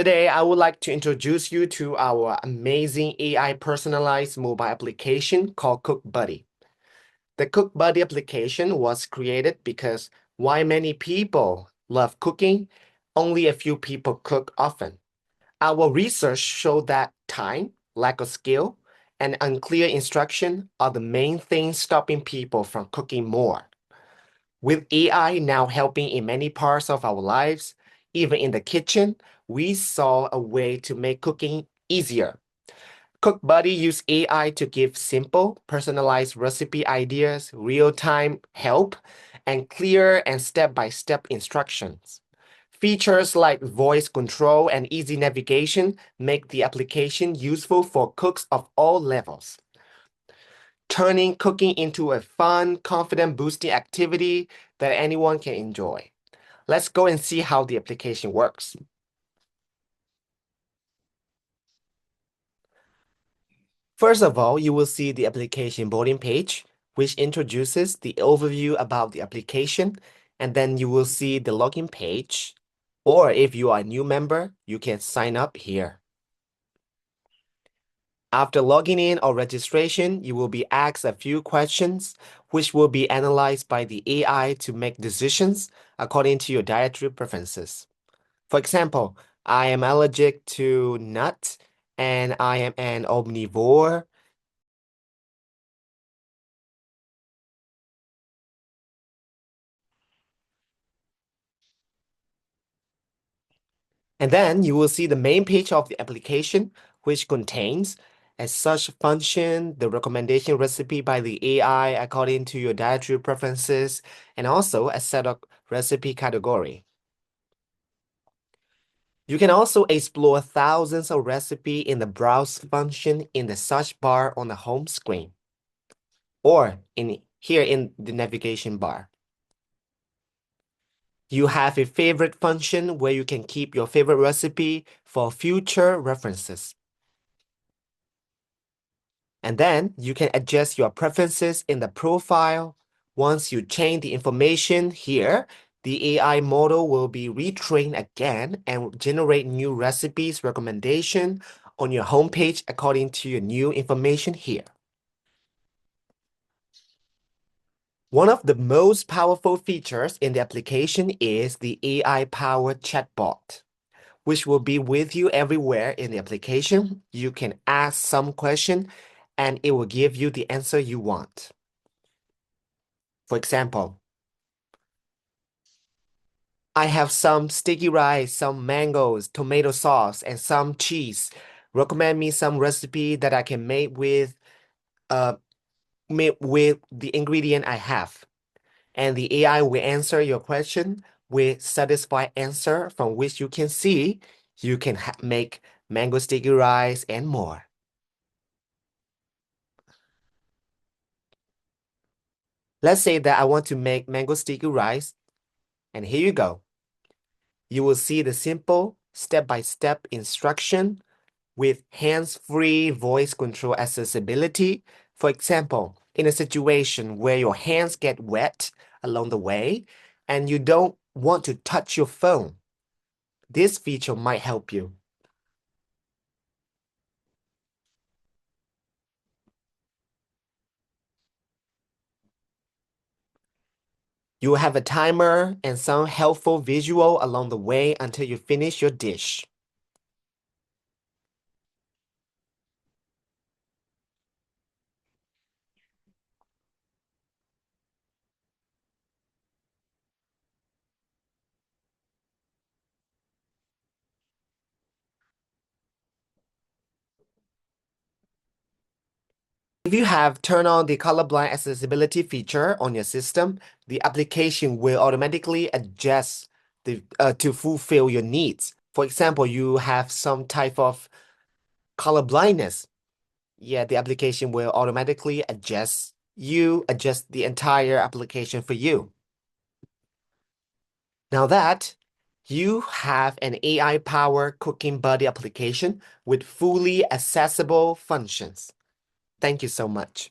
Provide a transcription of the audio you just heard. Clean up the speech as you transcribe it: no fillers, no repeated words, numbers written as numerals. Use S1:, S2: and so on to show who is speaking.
S1: Today, I would like to introduce you to our amazing AI personalized mobile application called Cook Buddy. The Cook Buddy application was created because while many people love cooking, only a few people cook often. Our research showed that time, lack of skill, and unclear instruction are the main things stopping people from cooking more. With AI now helping in many parts of our lives, even in the kitchen, we saw a way to make cooking easier. CookBuddy used AI to give simple, personalized recipe ideas, real-time help, and clear and step-by-step instructions. Features like voice control and easy navigation make the application useful for cooks of all levels, turning cooking into a fun, confident-boosting activity that anyone can enjoy. Let's go and see how the application works. First of all, you will see the application boarding page, which introduces the overview about the application, and then you will see the login page. Or if you are a new member, you can sign up here. After logging in or registration, you will be asked a few questions, which will be analyzed by the AI to make decisions according to your dietary preferences. For example, I am allergic to nuts and I am an omnivore. And then you will see the main page of the application, which contains a search function, the recommendation recipe by the AI according to your dietary preferences, and also a set of recipe category. You can also explore thousands of recipes in the browse function in the search bar on the home screen, or here in the navigation bar. You have a favorite function where you can keep your favorite recipe for future references. And then you can adjust your preferences in the profile. Once you change the information here, the AI model will be retrained again and generate new recipes recommendation on your homepage according to your new information here. One of the most powerful features in the application is the AI-powered chatbot, which will be with you everywhere in the application. You can ask some question and it will give you the answer you want. For example, I have some sticky rice, some mangoes, tomato sauce, and some cheese. Recommend me some recipe that I can uh make with the ingredient I have. And the AI will answer your question with satisfied answer from which you can see you can make mango sticky rice and more. Let's say that I want to make mango sticky rice, and here you go. You will see the simple step-by-step instruction with hands-free voice control accessibility. For example, in a situation where your hands get wet along the way and you don't want to touch your phone, this feature might help you. You will have a timer and some helpful visual along the way until you finish your dish. If you have turned on the colorblind accessibility feature on your system, the application will automatically adjust to fulfill your needs. For example, you have some type of color blindness. Yeah, the application will automatically adjust the entire application for you. Now that you have an AI-powered cooking buddy application with fully accessible functions. Thank you so much.